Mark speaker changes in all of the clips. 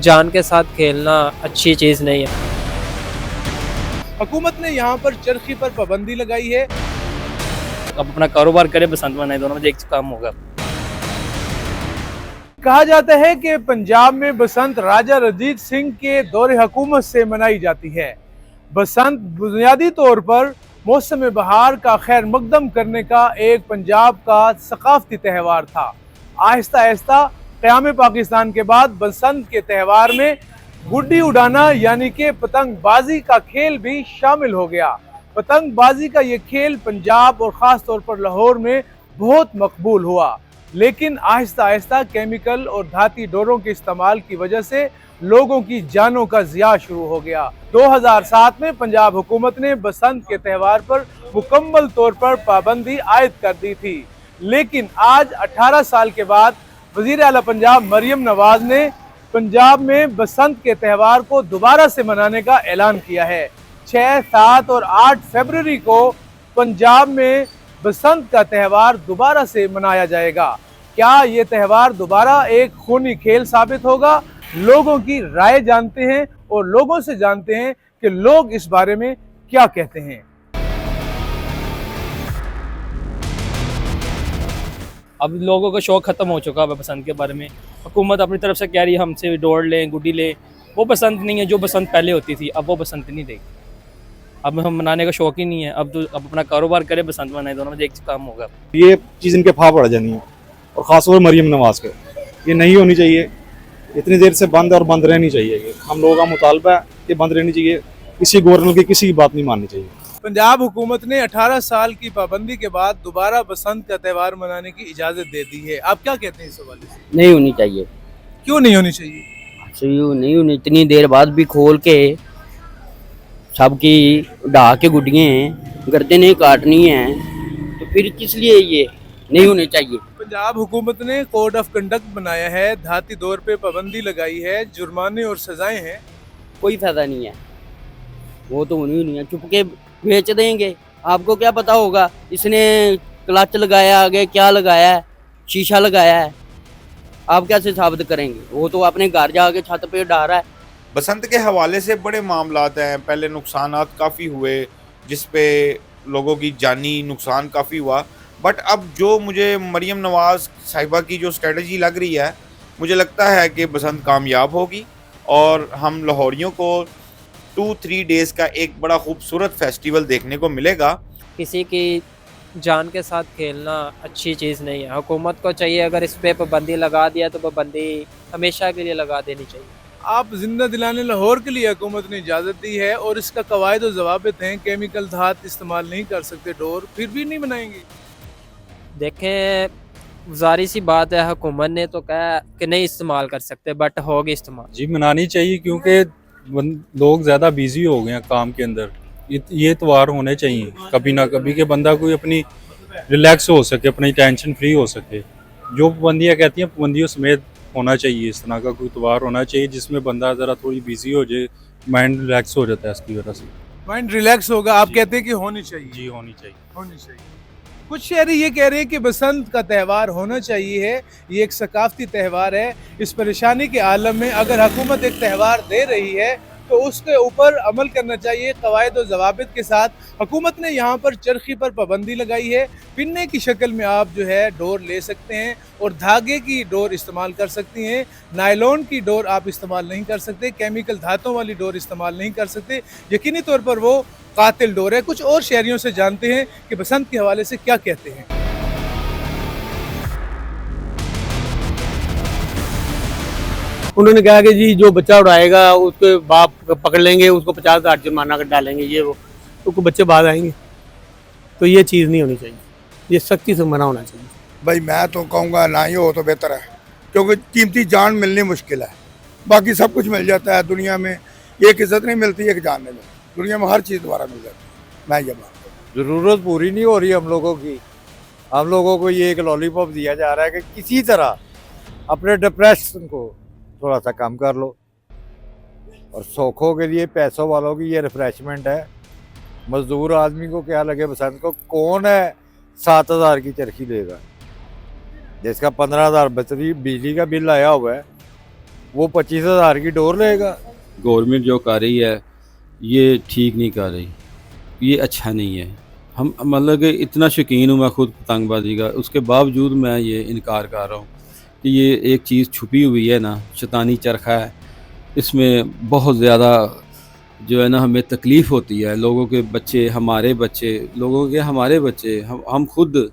Speaker 1: जान के साथ खेलना अच्छी चीज़ नहीं है।
Speaker 2: हुकूमत ने यहाँ पर चरखी पर पाबंदी लगाई है।
Speaker 1: अब अपना कारोबार करे, बसंत मनाए, दोनों में एक काम होगा।
Speaker 2: कहा जाता है कि पंजाब में बसंत राजा रंजीत सिंह के दौरे हुकूमत से मनाई जाती है। बसंत बुनियादी तौर पर मौसम बहार का खैर मकदम करने का एक पंजाब का सकाफती त्यौहार था। आहिस्ता आहिस्ता क़याम पाकिस्तान के बाद बसंत के त्यौहार में गुड्डी उड़ाना यानी कि पतंगबाजी का खेल भी शामिल हो गया। पतंगबाजी का ये खेल पंजाब और ख़ास तौर पर लाहौर में बहुत मकबूल हुआ, लेकिन आहिस्ता आहिस्ता केमिकल और धाती डोरों के इस्तेमाल की वजह से लोगों की जानों का ज़िया शुरू हो गया। 2007 में पंजाब हुकूमत ने बसंत के त्यौहार पर मुकम्मल तौर पर पाबंदी आयद कर दी थी, लेकिन आज 18 साल के बाद वज़ीर आला पंजाब मरियम नवाज ने पंजाब में बसंत के त्यौहार को दोबारा से मनाने का ऐलान किया है। 6, 7 और 8 फरवरी को पंजाब में बसंत का त्यौहार दोबारा से मनाया जाएगा। क्या ये त्यौहार दोबारा एक खूनी खेल साबित होगा? लोगों की राय जानते हैं और लोगों से जानते हैं कि लोग इस बारे में क्या कहते हैं।
Speaker 1: अब लोगों का शौक ख़त्म हो चुका है बसंत के बारे में। हुकूमत अपनी तरफ से कह रही है हमसे दौड़ लें, गुड्डी लें। वो बसंत नहीं है जो बसंत पहले होती थी, अब वो बसंत नहीं देगी। अब हम मनाने का शौक ही नहीं है। अब अपना कारोबार करे, बसंत मनाए, दोनों में एक काम होगा।
Speaker 3: ये चीज़ इनके फाह पड़ जानी है, और ख़ासतौर मरियम नवाज के ये नहीं होनी चाहिए। इतनी देर से बंद और बंद रहनी चाहिए। ये हम लोगों का मुतालबा है कि बंद रहनी चाहिए। किसी गवर्नर की किसी की बात नहीं माननी चाहिए।
Speaker 2: पंजाब हुकूमत ने 18 साल की पाबंदी के बाद दोबारा बसंत का त्यौहार मनाने की इजाज़त दे दी है। आप क्या कहते हैं इस हवाले से?
Speaker 4: नहीं होनी चाहिए।
Speaker 2: क्यों नहीं होनी चाहिए?
Speaker 4: सही नहीं होनी, इतनी देर बाद भी खोल के सबकी ढा के गुड्डियाँ हैं, गर्दनें काटनी हैं, तो फिर किस लिए ये नहीं होने चाहिए।
Speaker 2: पंजाब हुकूमत ने कोड ऑफ कंडक्ट बनाया है, धाती दौर पे पाबंदी लगाई है, जुर्माने और सजाएं हैं।
Speaker 4: कोई फायदा नहीं है, वो तो होनी ही नहीं है। चुपके बेच देंगे, आपको क्या पता होगा इसने क्लच लगाया, आगे क्या लगाया है, शीशा लगाया है, आप कैसे साबित करेंगे? वो तो अपने घर जाके छत पे डा रहा है।
Speaker 5: बसंत के हवाले से बड़े मामलात हैं। पहले नुकसानात काफ़ी हुए, जिस पे लोगों की जानी नुकसान काफ़ी हुआ। बट अब जो मुझे मरियम नवाज साहिबा की जो स्ट्रेटजी लग रही है, मुझे लगता है कि बसंत कामयाब होगी और हम लाहौरियों को 2-3 डेज़ का एक बड़ा खूबसूरत फेस्टिवल देखने को मिलेगा।
Speaker 1: किसी की जान के साथ खेलना अच्छी चीज़ नहीं है। हुकूमत को चाहिए अगर इस पे पाबंदी लगा दिया तो पाबंदी हमेशा के लिए लगा देनी चाहिए।
Speaker 2: आप जिंदा दिलाने लाहौर के लिए हुकूमत ने इजाज़त दी है और इसका कवायद और ज़वाबित हैं। केमिकल धात इस्तेमाल नहीं कर सकते डोर, फिर भी नहीं बनाएंगे।
Speaker 1: देखें, ज़ाहिर सी बात है, हुकूमत ने तो कहा कि नहीं इस्तेमाल कर सकते, बट होगी इस्तेमाल।
Speaker 3: जी मनानी चाहिए, क्योंकि लोग ज़्यादा बिजी हो गए हैं काम के अंदर। ये त्यौहार होने चाहिए कभी ना कभी, के बंदा कोई अपनी रिलैक्स हो सके, अपनी टेंशन फ्री हो सके। जो पाबंदियाँ कहती हैं पाबंदियों समेत होना चाहिए। इस तरह का कोई त्यौहार होना चाहिए जिसमें बंदा ज़रा थोड़ी बिजी हो जाए, माइंड रिलैक्स हो जाता है इसकी वजह से।
Speaker 2: माइंड रिलैक्स होगा, आप कहते हैं कि होनी चाहिए।
Speaker 3: जी होनी चाहिए।
Speaker 2: होनी चाहिए। कुछ शहरी ये कह रहे हैं कि बसंत का त्यौहार होना चाहिए है, ये एक सकाफती त्यौहार है। इस परेशानी के आलम में अगर हुकूमत एक त्यौहार दे रही है तो उसके ऊपर अमल करना चाहिए कवायद और ज़वाबित के साथ। हुकूमत ने यहाँ पर चरखी पर पाबंदी लगाई है। पिन्ने की शक्ल में आप जो है डोर ले सकते हैं और धागे की डोर इस्तेमाल कर सकती हैं। नायलॉन की डोर आप इस्तेमाल नहीं कर सकते, केमिकल धातों वाली डोर इस्तेमाल नहीं कर सकते। यकीनी तौर पर वो कातिल डोर है। कुछ और शहरियों से जानते हैं कि बसंत के हवाले से क्या कहते हैं।
Speaker 6: उन्होंने कहा कि जी जो बच्चा उड़ाएगा उसके बाप पकड़ लेंगे, उसको 50,000 जुर्माना कर डालेंगे, ये वो तो बच्चे बाद आएंगे। तो ये चीज़ नहीं होनी चाहिए, ये सख्ती से मना होना चाहिए।
Speaker 7: भाई मैं तो कहूँगा ना ही हो तो बेहतर है, क्योंकि कीमती जान मिलनी मुश्किल है। बाकी सब कुछ मिल जाता है दुनिया में, एक इज्जत नहीं मिलती, एक जान नहीं मिलती। दुनिया में हर चीज़ दोबारा मिल जाती है। मैं ये बात,
Speaker 8: ज़रूरत पूरी नहीं हो रही हम लोगों की। हम लोगों को ये एक लॉलीपॉप दिया जा रहा है कि किसी तरह अपने डिप्रेशन को थोड़ा सा कम कर लो, और शौकों के लिए पैसों वालों की ये रिफ्रेशमेंट है। मजदूर आदमी को क्या लगे बसंत को? कौन है 7,000 की चरखी लेगा जिसका 15,000 बिजली का बिल आया हुआ है? वो 25,000 की डोर लेगा।
Speaker 9: गवर्नमेंट जो कर रही है ये ठीक नहीं कर रही, ये अच्छा नहीं है। हम मतलब कि इतना शौकीन हूँ मैं खुद पतंगबाजी का, उसके बावजूद मैं ये इनकार कर रहा हूँ कि ये एक चीज़ छुपी हुई है ना, शैतानी चरखा है, इसमें बहुत ज़्यादा जो है ना हमें तकलीफ़ होती है। लोगों के बच्चे, हमारे बच्चे, लोगों के हमारे बच्चे, हम खुद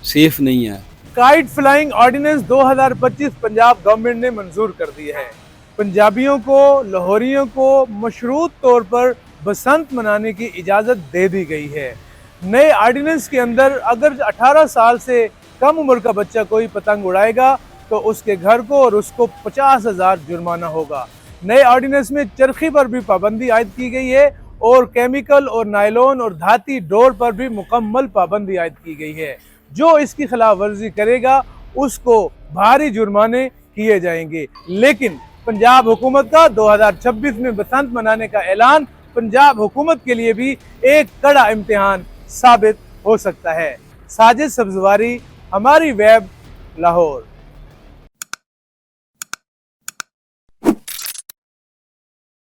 Speaker 9: सेफ नहीं हैं।
Speaker 2: Kite flying ordinance 2025 Punjab government ने मंजूर कर दी है। पंजाबियों को, लाहौरियों को मशरूत तौर पर बसंत मनाने की इजाज़त दे दी गई है। नए ऑर्डिनेंस के अंदर अगर 18 साल से कम उम्र का बच्चा कोई पतंग उड़ाएगा तो उसके घर को और उसको 50,000 जुर्माना होगा। नए ऑर्डिनेंस में चरखी पर भी पाबंदी आयद की गई है और केमिकल और नायलॉन और धाती डोर पर भी मुकम्मल पाबंदी आयद की गई है। जो इसकी खिलाफ वर्जी करेगा उसको भारी जुर्माने किए जाएंगे। लेकिन पंजाब हुकूमत का 2026 में बसंत मनाने का ऐलान पंजाब हुकूमत के लिए भी एक कड़ा इम्तिहान साबित हो सकता है। साजिद सब्जवारी, हमारी वेब, लाहौर।